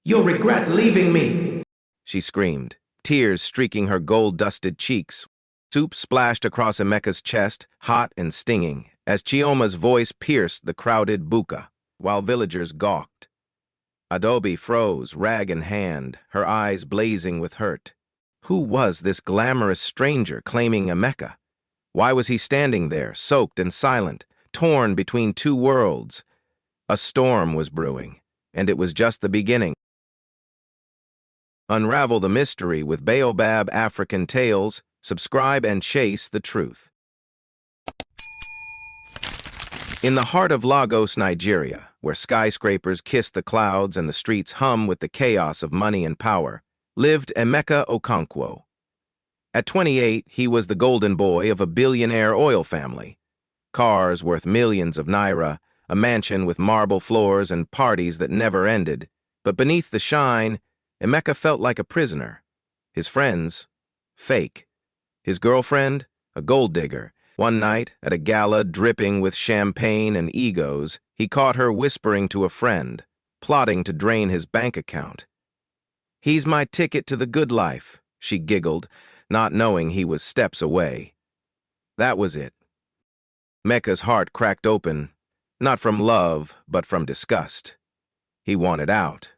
You'll regret leaving me, she screamed, tears streaking her gold-dusted cheeks. Soup splashed across Emeka's chest, hot and stinging, as Chioma's voice pierced the crowded buka, while villagers gawked. Adobi froze, rag in hand, her eyes blazing with hurt. Who was this glamorous stranger claiming Emeka? Why was he standing there, soaked and silent, torn between two worlds? A storm was brewing, and it was just the beginning. Unravel the mystery with Baobab African Tales. Subscribe and chase the truth. In the heart of Lagos, Nigeria, where skyscrapers kiss the clouds and the streets hum with the chaos of money and power, lived Emeka Okonkwo. At 28, he was the golden boy of a billionaire oil family. Cars worth millions of naira, a mansion with marble floors and parties that never ended. But beneath the shine, Emeka felt like a prisoner. His friends, fake. His girlfriend, a gold digger. One night, at a gala dripping with champagne and egos, he caught her whispering to a friend, plotting to drain his bank account. "He's my ticket to the good life," she giggled, not knowing he was steps away. That was it. Emeka's heart cracked open, not from love, but from disgust. He wanted out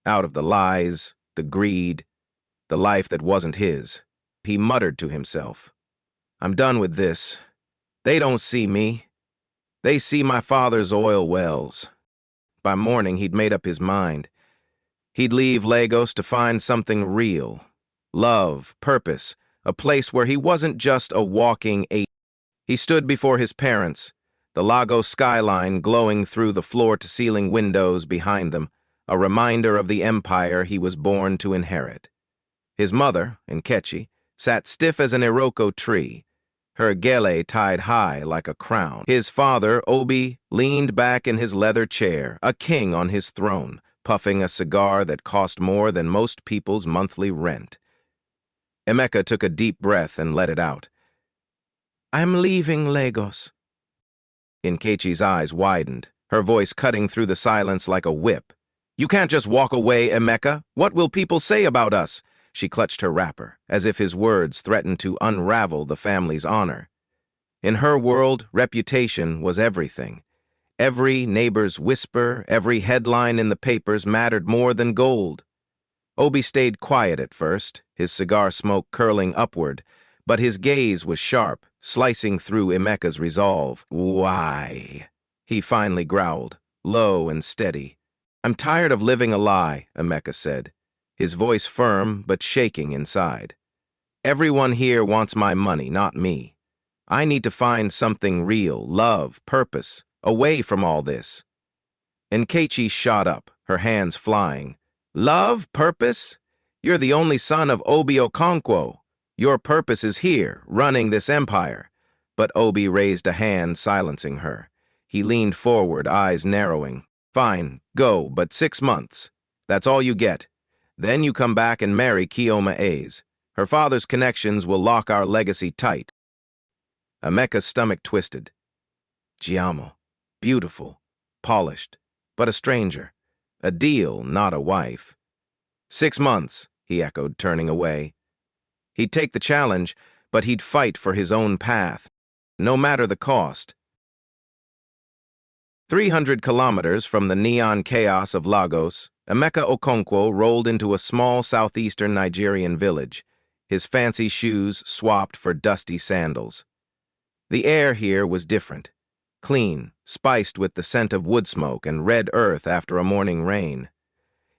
of the lies, the greed, the life that wasn't his. He muttered to himself, "I'm done with this. They don't see me. They see my father's oil wells." By morning, he'd made up his mind. He'd leave Lagos to find something real. Love, purpose, a place where he wasn't just a walking ape. He stood before his parents, the Lagos skyline glowing through the floor-to-ceiling windows behind them, a reminder of the empire he was born to inherit. His mother, Nkechi, sat stiff as an iroko tree, her gele tied high like a crown. His father, Obi, leaned back in his leather chair, a king on his throne, puffing a cigar that cost more than most people's monthly rent. Emeka took a deep breath and let it out. "I'm leaving Lagos." Nkechi's eyes widened, her voice cutting through the silence like a whip. "You can't just walk away, Emeka. What will people say about us?" She clutched her wrapper, as if his words threatened to unravel the family's honor. In her world, reputation was everything. Every neighbor's whisper, every headline in the papers mattered more than gold. Obi stayed quiet at first, his cigar smoke curling upward, but his gaze was sharp, slicing through Emeka's resolve. "Why?" he finally growled, low and steady. "I'm tired of living a lie," Emeka said, his voice firm but shaking inside. "Everyone here wants my money, not me. I need to find something real, love, purpose, away from all this." Nkechi shot up, her hands flying. "Love? Purpose? You're the only son of Obi Okonkwo. Your purpose is here, running this empire." But Obi raised a hand, silencing her. He leaned forward, eyes narrowing. "Fine, go, but 6 months. That's all you get. Then you come back and marry Chioma A's. Her father's connections will lock our legacy tight." Emeka's stomach twisted. Chioma, beautiful, polished, but a stranger. A deal, not a wife. 6 months, he echoed, turning away. He'd take the challenge, but he'd fight for his own path, no matter the cost. 300 kilometers from the neon chaos of Lagos, Emeka Okonkwo rolled into a small southeastern Nigerian village, his fancy shoes swapped for dusty sandals. The air here was different, clean, spiced with the scent of wood smoke and red earth after a morning rain.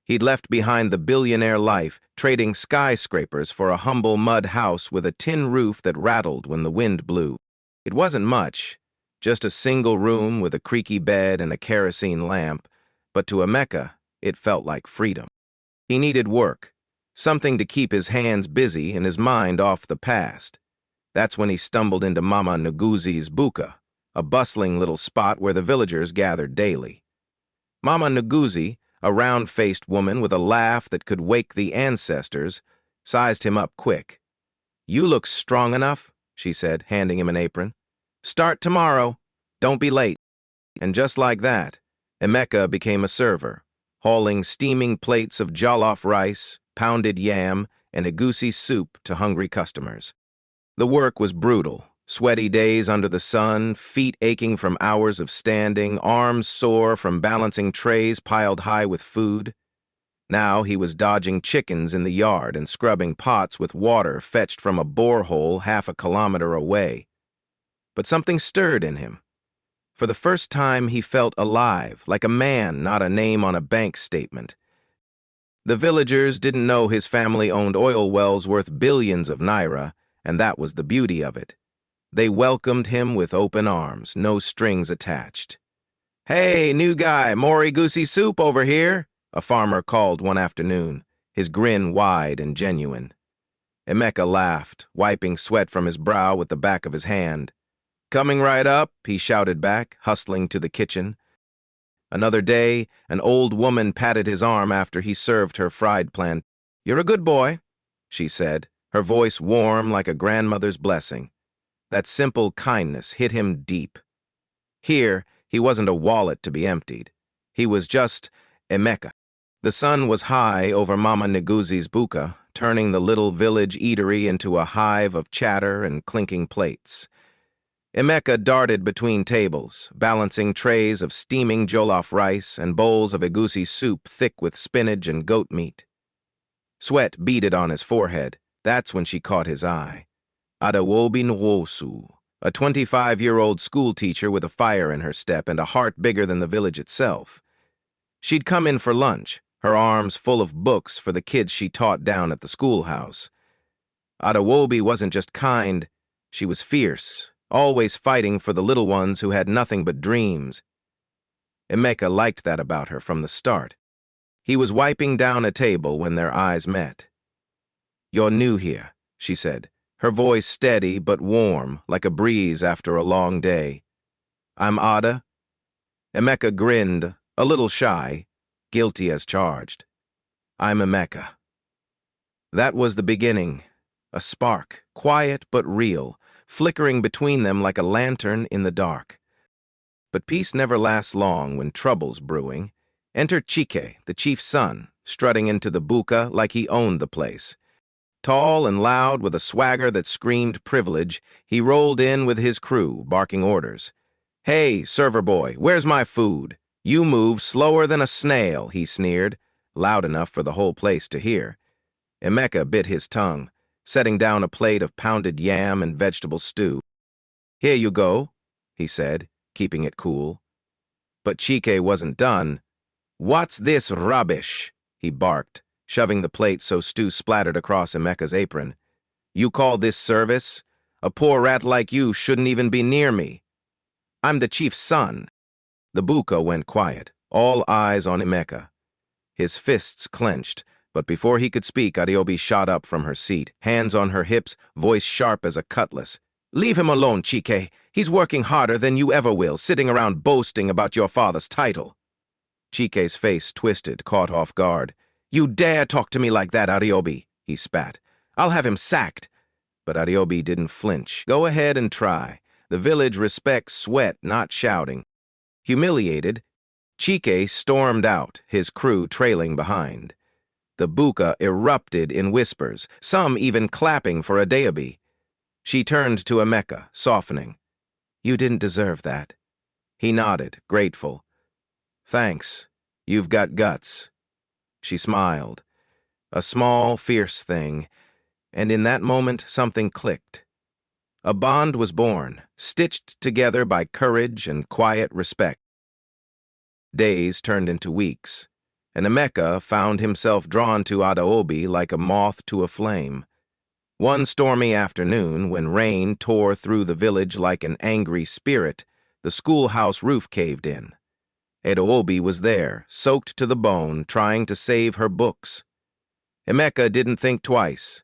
He'd left behind the billionaire life, trading skyscrapers for a humble mud house with a tin roof that rattled when the wind blew. It wasn't much, just a single room with a creaky bed and a kerosene lamp, but to Emeka, it felt like freedom. He needed work, something to keep his hands busy and his mind off the past. That's when he stumbled into Mama Nguzi's buka, a bustling little spot where the villagers gathered daily. Mama Nguzi, a round-faced woman with a laugh that could wake the ancestors, sized him up quick. "You look strong enough," she said, handing him an apron. "Start tomorrow. Don't be late." And just like that, Emeka became a server, hauling steaming plates of jollof rice, pounded yam, and egusi soup to hungry customers. The work was brutal. Sweaty days under the sun, feet aching from hours of standing, arms sore from balancing trays piled high with food. Now he was dodging chickens in the yard and scrubbing pots with water fetched from a borehole half a kilometer away. But something stirred in him. For the first time he felt alive, like a man, not a name on a bank statement. The villagers didn't know his family owned oil wells worth billions of naira, and that was the beauty of it. They welcomed him with open arms, no strings attached. "Hey, new guy, more egusi soup over here," a farmer called one afternoon, his grin wide and genuine. Emeka laughed, wiping sweat from his brow with the back of his hand. "Coming right up," he shouted back, hustling to the kitchen. Another day, an old woman patted his arm after he served her fried plant. "You're a good boy," she said, her voice warm like a grandmother's blessing. That simple kindness hit him deep. Here, he wasn't a wallet to be emptied. He was just Emeka. The sun was high over Mama Nguzi's buka, turning the little village eatery into a hive of chatter and clinking plates. Emeka darted between tables, balancing trays of steaming jollof rice and bowls of egusi soup thick with spinach and goat meat. Sweat beaded on his forehead. That's when she caught his eye. Adobi Nwosu, a 25-year-old schoolteacher with a fire in her step and a heart bigger than the village itself. She'd come in for lunch, her arms full of books for the kids she taught down at the schoolhouse. Adobi wasn't just kind, she was fierce, always fighting for the little ones who had nothing but dreams. Emeka liked that about her from the start. He was wiping down a table when their eyes met. "You're new here," she said, her voice steady but warm, like a breeze after a long day. "I'm Ada." Emeka grinned, a little shy, guilty as charged. "I'm Emeka." That was the beginning, a spark, quiet but real, flickering between them like a lantern in the dark. But peace never lasts long when trouble's brewing. Enter Chike, the chief's son, strutting into the buka like he owned the place. Tall and loud with a swagger that screamed privilege, he rolled in with his crew, barking orders. "Hey, server boy, where's my food? You move slower than a snail," he sneered, loud enough for the whole place to hear. Emeka bit his tongue, setting down a plate of pounded yam and vegetable stew. "Here you go," he said, keeping it cool. But Chike wasn't done. "What's this rubbish?" he barked, shoving the plate so stew splattered across Emeka's apron. "You call this service? A poor rat like you shouldn't even be near me. I'm the chief's son." The buka went quiet, all eyes on Emeka. His fists clenched, but before he could speak, Adobi shot up from her seat, hands on her hips, voice sharp as a cutlass. "Leave him alone, Chike. He's working harder than you ever will, sitting around boasting about your father's title." Chike's face twisted, caught off guard. "You dare talk to me like that, Adobi," he spat. "I'll have him sacked." But Adobi didn't flinch. "Go ahead and try. The village respects sweat, not shouting." Humiliated, Chike stormed out, his crew trailing behind. The buka erupted in whispers, some even clapping for Adobi. She turned to Emeka, softening. "You didn't deserve that." He nodded, grateful. "Thanks. You've got guts." She smiled, a small, fierce thing, and in that moment something clicked. A bond was born, stitched together by courage and quiet respect. Days turned into weeks, and Emeka found himself drawn to Adobi like a moth to a flame. One stormy afternoon, when rain tore through the village like an angry spirit, the schoolhouse roof caved in. Adobi was there, soaked to the bone, trying to save her books. Emeka didn't think twice.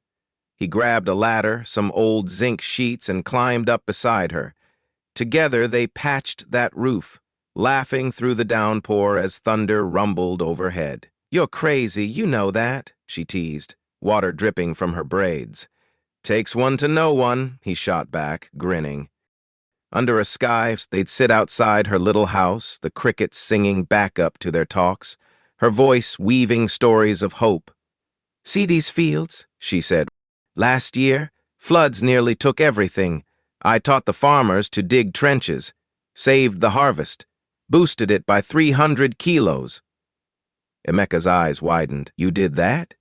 He grabbed a ladder, some old zinc sheets, and climbed up beside her. Together they patched that roof, laughing through the downpour as thunder rumbled overhead. "You're crazy, you know that," she teased, water dripping from her braids. "Takes one to know one," he shot back, grinning. Under a sky, they'd sit outside her little house, the crickets singing back up to their talks, her voice weaving stories of hope. "See these fields?" she said. "Last year, floods nearly took everything. I taught the farmers to dig trenches, saved the harvest, boosted it by 300 kilos. Emeka's eyes widened. "You did that?"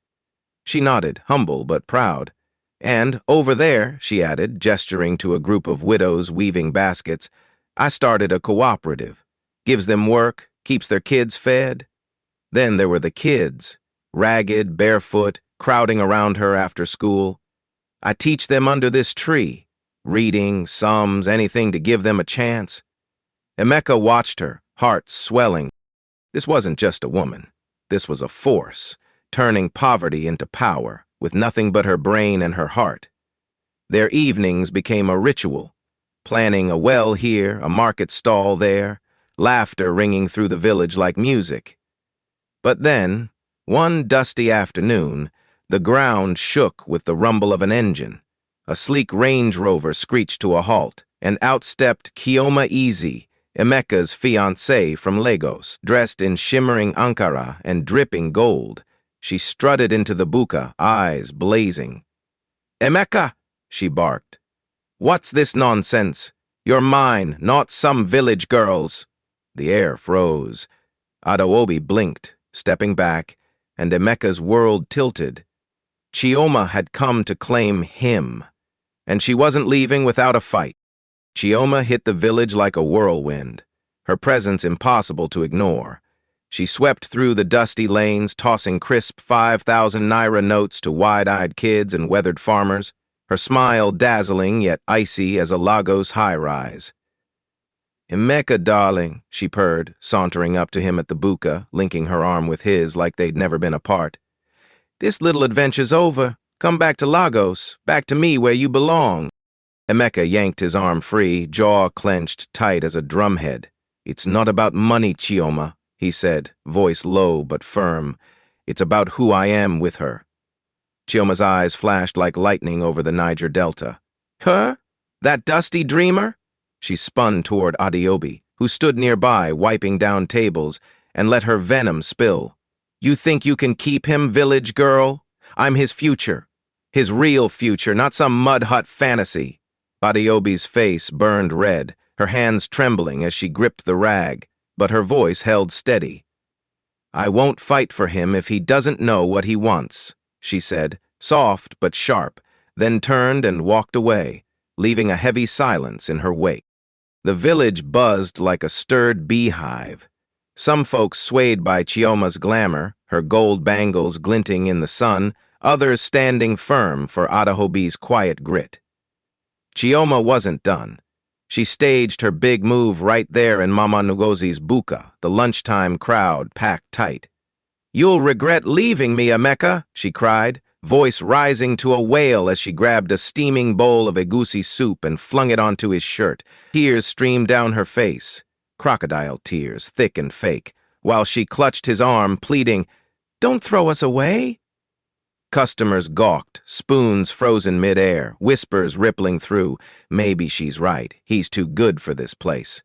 She nodded, humble but proud. "And over there," she added, gesturing to a group of widows weaving baskets, "I started a cooperative. Gives them work, keeps their kids fed." Then there were the kids, ragged, barefoot, crowding around her after school. "I teach them under this tree, reading, sums, anything to give them a chance." Emeka watched her, heart swelling. This wasn't just a woman. This was a force, turning poverty into power, with nothing but her brain and her heart. Their evenings became a ritual, planning a well here, a market stall there, laughter ringing through the village like music. But then, one dusty afternoon, the ground shook with the rumble of an engine. A sleek Range Rover screeched to a halt, and out stepped Chioma, Emeka's fiancée from Lagos, dressed in shimmering Ankara and dripping gold. She strutted into the buka, eyes blazing. "Emeka!" she barked. "What's this nonsense? You're mine, not some village girl's." The air froze. Adobi blinked, stepping back, and Emeka's world tilted. Chioma had come to claim him, and she wasn't leaving without a fight. Chioma hit the village like a whirlwind, her presence impossible to ignore. She swept through the dusty lanes, tossing crisp 5,000 naira notes to wide-eyed kids and weathered farmers, her smile dazzling yet icy as a Lagos high-rise. "Emeka, darling," she purred, sauntering up to him at the buka, linking her arm with his like they'd never been apart. "This little adventure's over. Come back to Lagos, back to me where you belong." Emeka yanked his arm free, jaw clenched tight as a drumhead. "It's not about money, Chioma," he said, voice low but firm. "It's about who I am with her." Chioma's eyes flashed like lightning over the Niger Delta. "Her? That dusty dreamer?" She spun toward Adobi, who stood nearby, wiping down tables, and let her venom spill. "You think you can keep him, village girl? I'm his future. His real future, not some mud hut fantasy." Adobi's face burned red, her hands trembling as she gripped the rag, but her voice held steady. "I won't fight for him if he doesn't know what he wants," she said, soft but sharp, then turned and walked away, leaving a heavy silence in her wake. The village buzzed like a stirred beehive. Some folks swayed by Chioma's glamour, her gold bangles glinting in the sun, others standing firm for Adobi's quiet grit. Chioma wasn't done. She staged her big move right there in Mama Ngozi's buka, the lunchtime crowd packed tight. "You'll regret leaving me, Emeka," she cried, voice rising to a wail as she grabbed a steaming bowl of egusi soup and flung it onto his shirt. Tears streamed down her face, crocodile tears, thick and fake, while she clutched his arm, pleading, "Don't throw us away." Customers gawked, spoons frozen midair, whispers rippling through. Maybe she's right. He's too good for this place.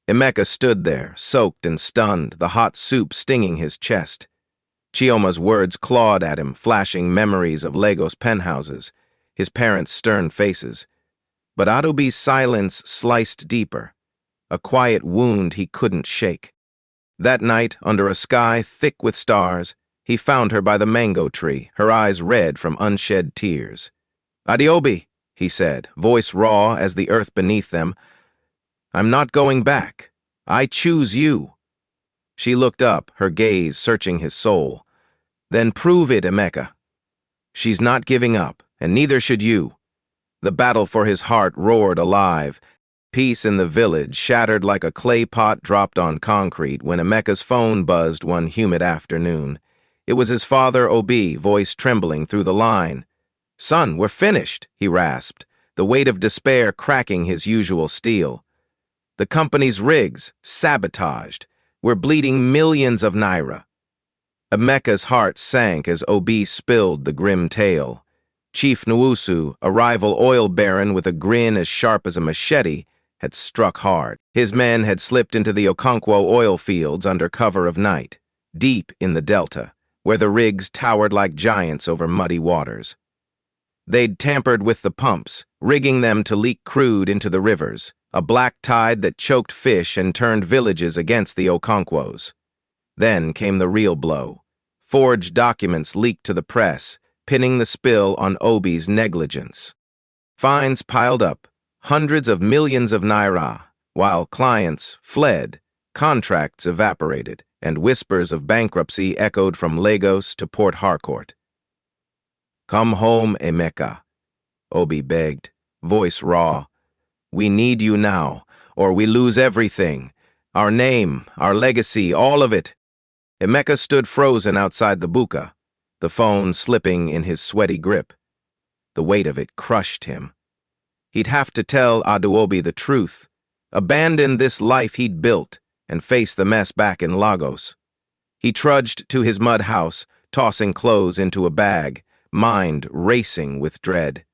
Emeka stood there, soaked and stunned, the hot soup stinging his chest. Chioma's words clawed at him, flashing memories of Lagos penthouses, his parents' stern faces. But Adobi's silence sliced deeper, a quiet wound he couldn't shake. That night, under a sky thick with stars, he found her by the mango tree, her eyes red from unshed tears. "Adobi," he said, voice raw as the earth beneath them, "I'm not going back. I choose you." She looked up, her gaze searching his soul. "Then prove it, Emeka." "She's not giving up, and neither should you." The battle for his heart roared alive. Peace in the village shattered like a clay pot dropped on concrete when Emeka's phone buzzed one humid afternoon. It was his father, Obi, voice trembling through the line. "Son, we're finished," he rasped, the weight of despair cracking his usual steel. "The company's rigs, sabotaged. We're bleeding millions of naira." Emeka's heart sank as Obi spilled the grim tale. Chief Nwusu, a rival oil baron with a grin as sharp as a machete, had struck hard. His men had slipped into the Okonkwo oil fields under cover of night. deep in the delta, where the rigs towered like giants over muddy waters. They'd tampered with the pumps, rigging them to leak crude into the rivers, a black tide that choked fish and turned villages against the Okonkwo's. Then came the real blow. Forged documents leaked to the press, pinning the spill on Obi's negligence. Fines piled up, hundreds of millions of naira, while clients fled, contracts evaporated, and whispers of bankruptcy echoed from Lagos to Port Harcourt. "Come home, Emeka," Obi begged, voice raw. "We need you now, or we lose everything. Our name, our legacy, all of it." Emeka stood frozen outside the buka, the phone slipping in his sweaty grip. The weight of it crushed him. He'd have to tell Adobi the truth, abandon this life he'd built, and face the mess back in Lagos. He trudged to his mud house, tossing clothes into a bag, mind racing with dread.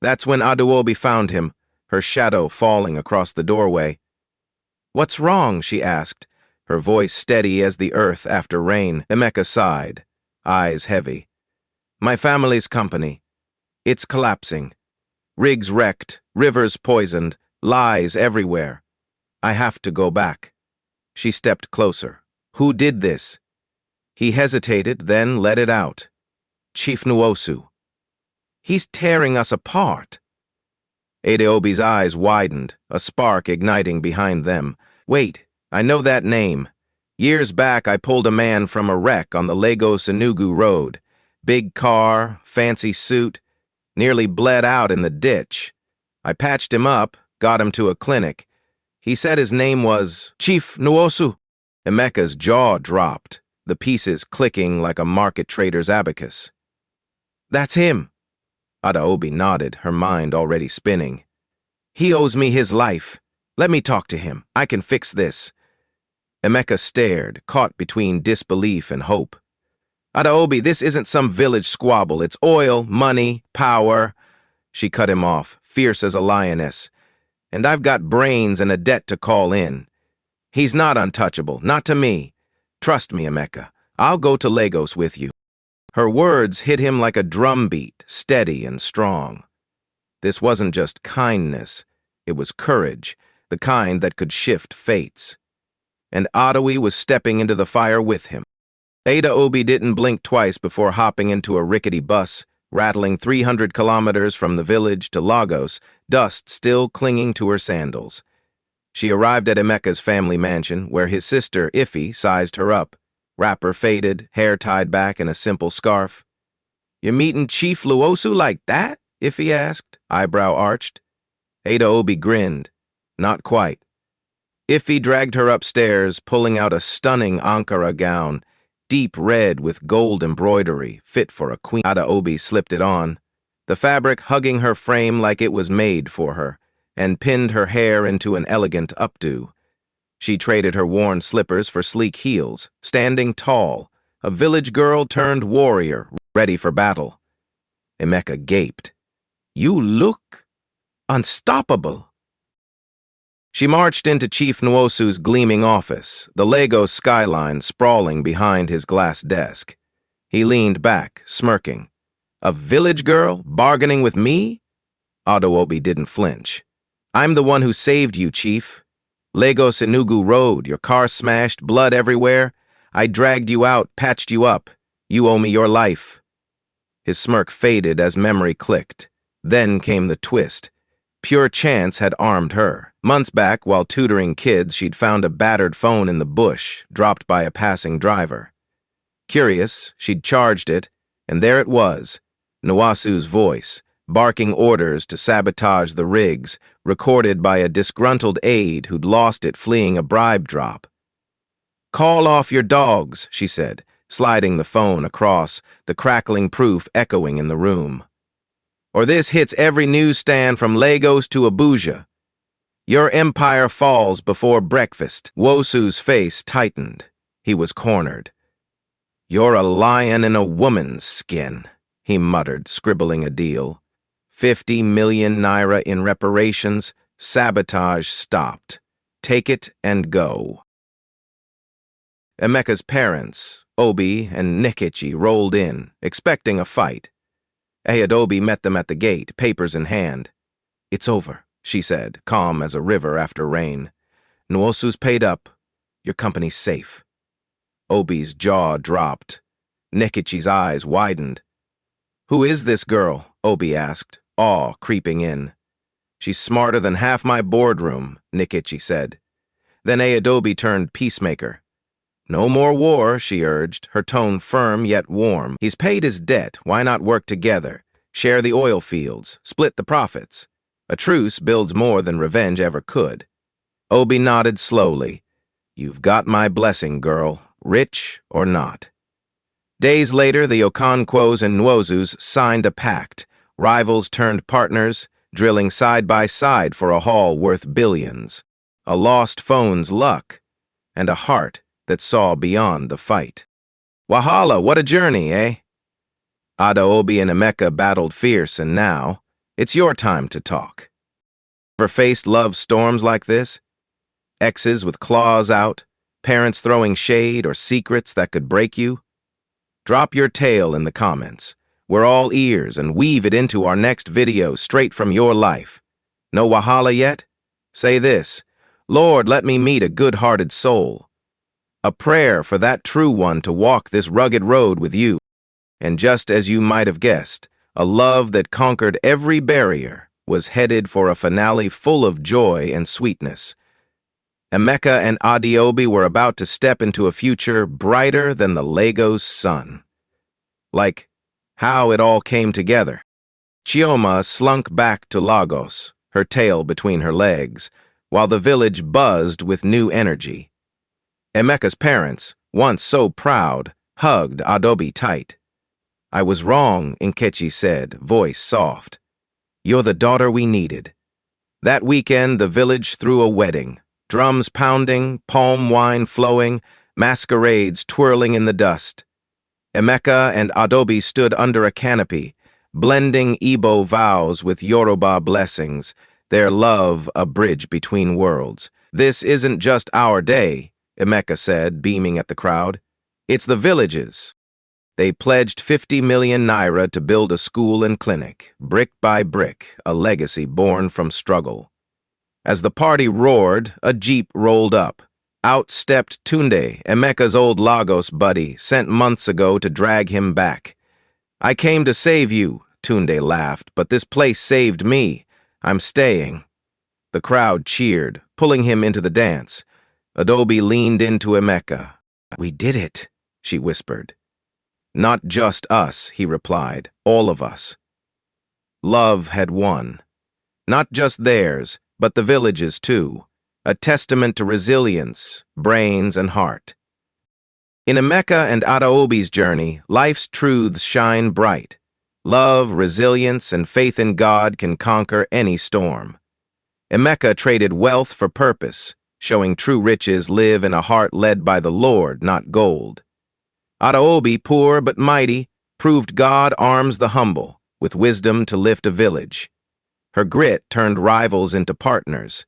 That's when Adobi found him, her shadow falling across the doorway. "What's wrong?" she asked, her voice steady as the earth after rain. Emeka sighed, eyes heavy. "My family's company. It's collapsing. Rigs wrecked, rivers poisoned, lies everywhere. I have to go back." She stepped closer. "Who did this?" He hesitated, then let it out. "Chief Nwosu. He's tearing us apart." Adeobi's eyes widened, a spark igniting behind them. "Wait, I know that name. Years back I pulled a man from a wreck on the Lagos-Enugu road. Big car, fancy suit, nearly bled out in the ditch. I patched him up, got him to a clinic. He said his name was Chief Nwosu." Emeka's jaw dropped, the pieces clicking like a market trader's abacus. "That's him." Adobi nodded, her mind already spinning. "He owes me his life. Let me talk to him. I can fix this." Emeka stared, caught between disbelief and hope. "Adobi, this isn't some village squabble. It's oil, money, power." She cut him off, fierce as a lioness. "And I've got brains and a debt to call in. He's not untouchable, not to me. Trust me, Emeka. I'll go to Lagos with you." Her words hit him like a drumbeat, steady and strong. This wasn't just kindness. It was courage, the kind that could shift fates. And Adobi was stepping into the fire with him. Adobi didn't blink twice before hopping into a rickety bus, rattling 300 kilometers from the village to Lagos, dust still clinging to her sandals. She arrived at Emeka's family mansion, where his sister, Ife, sized her up. Wrapper faded, hair tied back in a simple scarf. "You're meeting Chief Nwosu like that?" Ife asked, eyebrow arched. Adobi grinned. Not quite. Ife dragged her upstairs, pulling out a stunning Ankara gown, deep red with gold embroidery, fit for a queen. Adobi slipped it on, the fabric hugging her frame like it was made for her, and pinned her hair into an elegant updo. She traded her worn slippers for sleek heels, standing tall, a village girl turned warrior, ready for battle. Emeka gaped. "You look unstoppable." She marched into Chief Nwosu's gleaming office, the Lagos skyline sprawling behind his glass desk. He leaned back, smirking. "A village girl bargaining with me?" Adobi didn't flinch. "I'm the one who saved you, Chief. Lagos-Enugu Road, your car smashed, blood everywhere. I dragged you out, patched you up. You owe me your life." His smirk faded as memory clicked. Then came the twist. Pure chance had armed her. Months back, while tutoring kids, she'd found a battered phone in the bush, dropped by a passing driver. Curious, she'd charged it, and there it was, Nwosu's voice, barking orders to sabotage the rigs, recorded by a disgruntled aide who'd lost it fleeing a bribe drop. "Call off your dogs," she said, sliding the phone across, the crackling proof echoing in the room. "Or this hits every newsstand from Lagos to Abuja. Your empire falls before breakfast." Nwosu's face tightened. He was cornered. "You're a lion in a woman's skin," he muttered, scribbling a deal. 50 million naira in reparations, sabotage stopped. Take it and go. Emeka's parents, Obi and Nikichi, rolled in, expecting a fight. Adobi met them at the gate, papers in hand. "It's over," she said, calm as a river after rain. "Nwosu's paid up. Your company's safe." Obi's jaw dropped. Nikichi's eyes widened. "Who is this girl?" Obi asked, awe creeping in. "She's smarter than half my boardroom," Nikichi said. Then Adobi turned peacemaker. "No more war," she urged, her tone firm yet warm. "He's paid his debt. Why not work together? Share the oil fields, split the profits. A truce builds more than revenge ever could." Obi nodded slowly. "You've got my blessing, girl, rich or not." Days later, the Okonkwo's and Nwosu's signed a pact. Rivals turned partners, drilling side by side for a haul worth billions. A lost phone's luck, and a heart that saw beyond the fight. Wahala, what a journey, eh? Adobi and Emeka battled fierce, and now, it's your time to talk. Ever faced love storms like this? Exes with claws out, parents throwing shade or secrets that could break you? Drop your tale in the comments. We're all ears and weave it into our next video straight from your life. No wahala yet? Say this: "Lord, let me meet a good-hearted soul." A prayer for that true one to walk this rugged road with you. And just as you might have guessed, a love that conquered every barrier was headed for a finale full of joy and sweetness. Emeka and Adobi were about to step into a future brighter than the Lagos sun. Like how it all came together. Chioma slunk back to Lagos, her tail between her legs, while the village buzzed with new energy. Emeka's parents, once so proud, hugged Adobi tight. "I was wrong," Nkechi said, voice soft. "You're the daughter we needed." That weekend, the village threw a wedding. Drums pounding, palm wine flowing, masquerades twirling in the dust. Emeka and Adobi stood under a canopy, blending Igbo vows with Yoruba blessings, their love a bridge between worlds. "This isn't just our day," Emeka said, beaming at the crowd. "It's the village's." They pledged 50 million naira to build a school and clinic, brick by brick, a legacy born from struggle. As the party roared, a jeep rolled up. Out stepped Tunde, Emeka's old Lagos buddy, sent months ago to drag him back. "I came to save you," Tunde laughed, "but this place saved me. I'm staying." The crowd cheered, pulling him into the dance. Adobi leaned into Emeka. "We did it," she whispered. "Not just us," he replied, "all of us." Love had won. Not just theirs, but the village's too. A testament to resilience, brains, and heart. In Emeka and Adobi's journey, life's truths shine bright. Love, resilience, and faith in God can conquer any storm. Emeka traded wealth for purpose, showing true riches live in a heart led by the Lord, not gold. Adobi, poor but mighty, proved God arms the humble, with wisdom to lift a village. Her grit turned rivals into partners.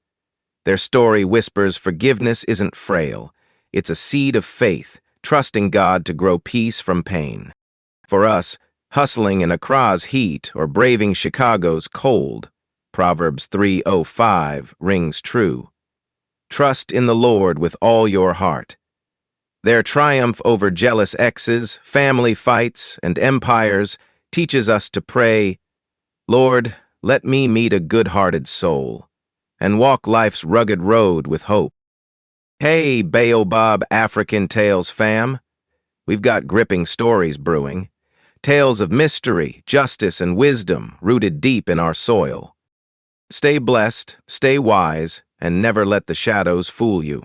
Their story whispers forgiveness isn't frail. It's a seed of faith, trusting God to grow peace from pain. For us, hustling in Accra's heat or braving Chicago's cold, Proverbs 3:05 rings true. Trust in the Lord with all your heart. Their triumph over jealous exes, family fights, and empires teaches us to pray, "Lord, let me meet a good-hearted soul," and walk life's rugged road with hope. Hey, Baobab African Tales fam! We've got gripping stories brewing. Tales of mystery, justice, and wisdom rooted deep in our soil. Stay blessed, stay wise, and never let the shadows fool you.